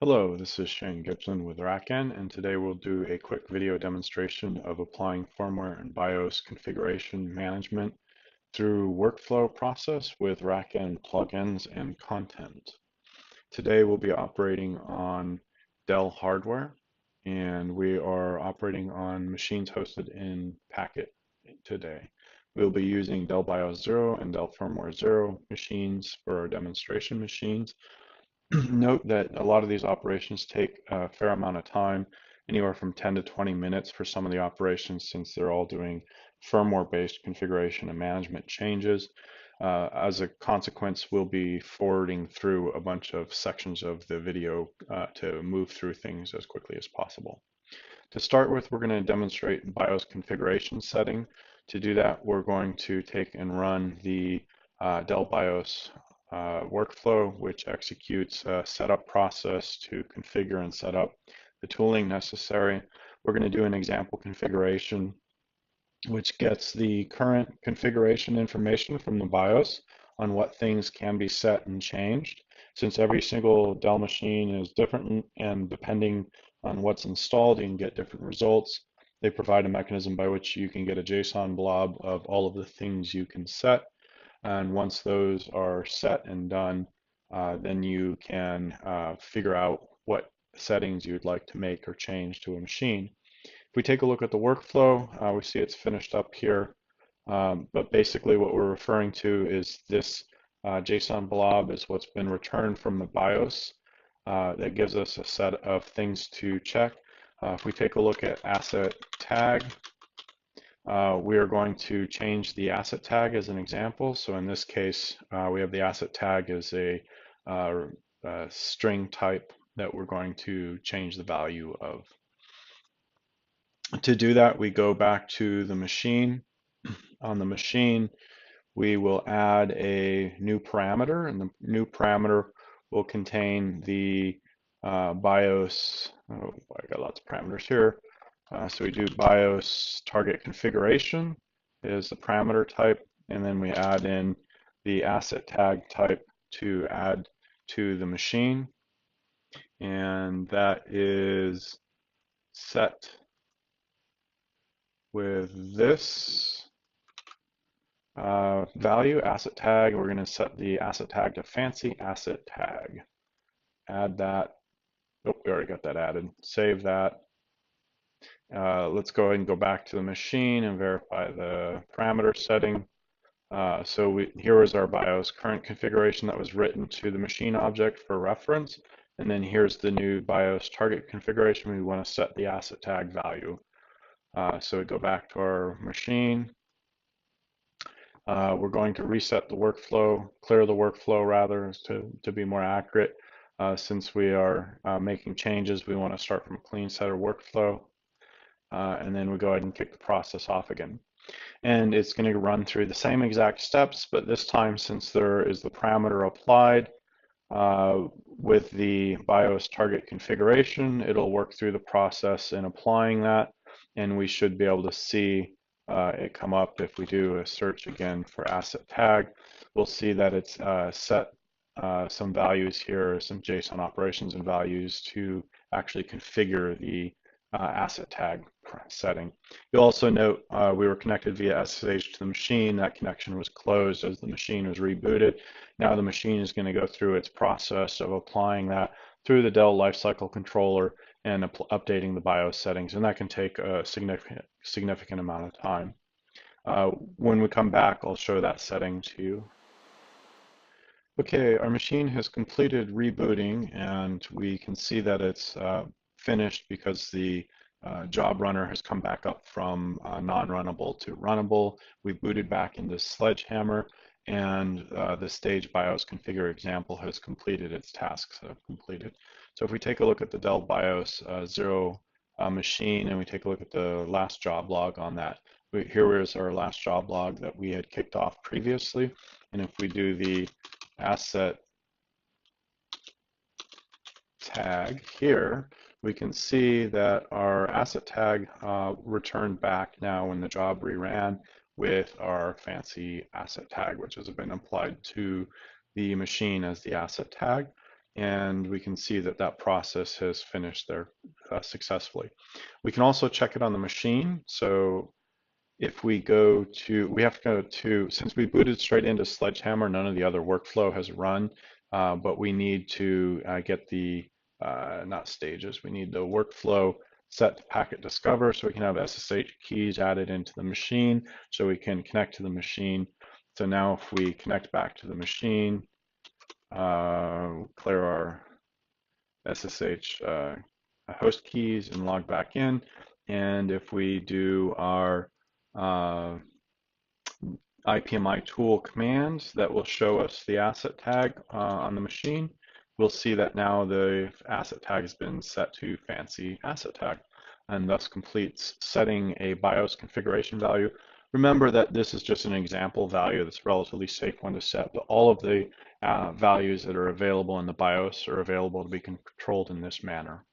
Hello, this is Shane Gibson with RackN, and today we'll do a quick video demonstration of applying firmware and BIOS configuration management through workflow process with RackN plugins and content. Today we'll be operating on Dell hardware, and we are operating on machines hosted in Packet today. We'll be using Dell BIOS 0 and Dell Firmware 0 machines for our demonstration machines. Note that a lot of these operations take a fair amount of time, anywhere from 10 to 20 minutes for some of the operations, since they're all doing firmware-based configuration and management changes. As a consequence, we'll be forwarding through a bunch of sections of the video to move through things as quickly as possible. To start with, we're going to demonstrate BIOS configuration setting. To do that, we're going to take and run the Dell BIOS workflow, which executes a setup process to configure and set up the tooling necessary. We're going to do an example configuration, which gets the current configuration information from the BIOS on what things can be set and changed. Since every single Dell machine is different, and depending on what's installed, you can get different results. They provide a mechanism by which you can get a JSON blob of all of the things you can set. And once those are set and done, then you can figure out what settings you'd like to make or change to a machine. If we take a look at the workflow, we see it's finished up here. But basically what we're referring to is this JSON blob is what's been returned from the BIOS. That gives us a set of things to check. If we take a look at asset tag, we are going to change the asset tag as an example. So in this case, we have the asset tag as a string type that we're going to change the value of. To do that, we go back to the machine. On the machine, we will add a new parameter, and the new parameter will contain the BIOS. Oh, I got lots of parameters here. So we do BIOS target configuration is the parameter type, and then we add in the asset tag type to add to the machine, and that is set with this value, asset tag. We're going to set the asset tag to fancy asset tag. Add that. Oh, we already got that added. Save that. Let's go ahead and go back to the machine and verify the parameter setting. Here is our BIOS current configuration that was written to the machine object for reference. And then here's the new BIOS target configuration. We want to set the asset tag value. So we go back to our machine. We're going to reset the workflow, clear the workflow rather, to be more accurate. Since we are making changes, we want to start from a clean set of workflow. And then we go ahead and kick the process off again. And it's going to run through the same exact steps, but this time, since there is the parameter applied with the BIOS target configuration, it'll work through the process in applying that, and we should be able to see it come up. If we do a search again for asset tag, we'll see that it's set some values here, some JSON operations and values to actually configure the asset tag setting. You'll also note we were connected via SSH to the machine. That connection was closed as the machine was rebooted. Now the machine is going to go through its process of applying that through the Dell lifecycle controller and updating the BIOS settings, and that can take a significant amount of time. When we come back, I'll show that setting to you. Okay, our machine has completed rebooting, and we can see that it's finished because the job runner has come back up from non-runnable to runnable. We booted back into Sledgehammer, and the stage BIOS configure example has completed its tasks that have completed. So if we take a look at the Dell BIOS 0 machine, and we take a look at the last job log on that, here is our last job log that we had kicked off previously. And if we do the asset tag here, we can see that our asset tag returned back now when the job reran with our fancy asset tag, which has been applied to the machine as the asset tag. and we can see that that process has finished there successfully. We can also check it on the machine. So if we go to, we have to go to, since we booted straight into Sledgehammer, none of the other workflow has run, but we need to get the, not stages, we need the workflow set to packet discover so we can have SSH keys added into the machine so we can connect to the machine. So now if we connect back to the machine, clear our SSH host keys and log back in. And if we do our IPMI tool commands that will show us the asset tag on the machine, we'll see that now the asset tag has been set to fancy asset tag and thus completes setting a BIOS configuration value. Remember that this is just an example value that's a relatively safe one to set, but all of the values that are available in the BIOS are available to be controlled in this manner.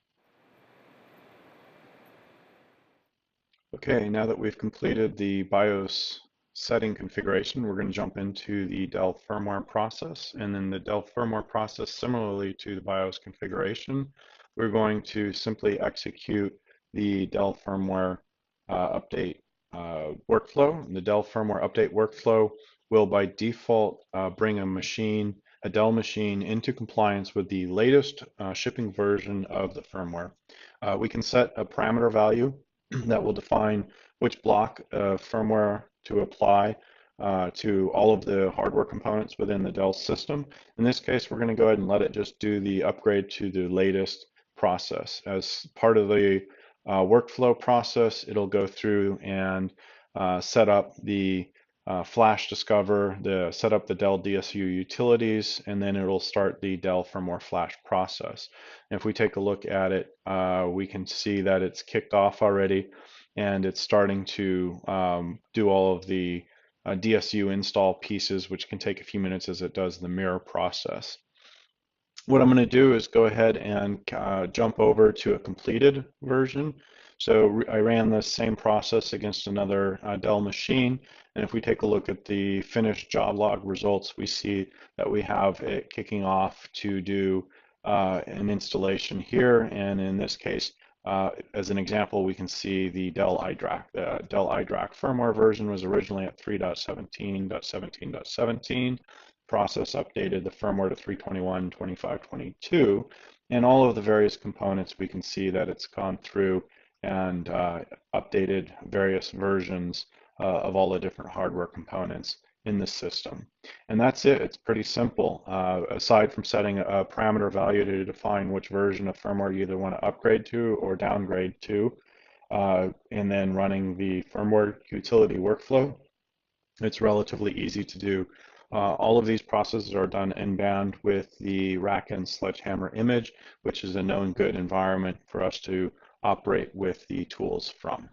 Okay, now that we've completed the BIOS setting configuration, we're going to jump into the Dell firmware process. And then the Dell firmware process, similarly to the BIOS configuration, we're going to simply execute the Dell firmware update workflow. The Dell firmware update workflow will by default bring a Dell machine into compliance with the latest shipping version of the firmware. We can set a parameter value that will define which block of firmware to apply to all of the hardware components within the Dell system. In this case, we're going to go ahead and let it just do the upgrade to the latest process. As part of the workflow process, it'll go through and set up the flash discover, set up the Dell DSU utilities, and then it'll start the Dell firmware flash process. And if we take a look at it, we can see that it's kicked off already, and it's starting to do all of the DSU install pieces, which can take a few minutes as it does the mirror process. What I'm going to do is go ahead and jump over to a completed version. So I ran the same process against another Dell machine, and if we take a look at the finished job log results, we see that we have it kicking off to do an installation here, and in this case, as an example, we can see the Dell iDRAC. The Dell iDRAC firmware version was originally at 3.17.17.17. Process updated the firmware to 3.21.25.22, and all of the various components, we can see that it's gone through and updated various versions of all the different hardware components in the system. And that's it. It's pretty simple. Aside from setting a parameter value to define which version of firmware you either want to upgrade to or downgrade to, and then running the firmware utility workflow, it's relatively easy to do. All of these processes are done in-band with the RackN Sledgehammer image, which is a known good environment for us to operate with the tools from.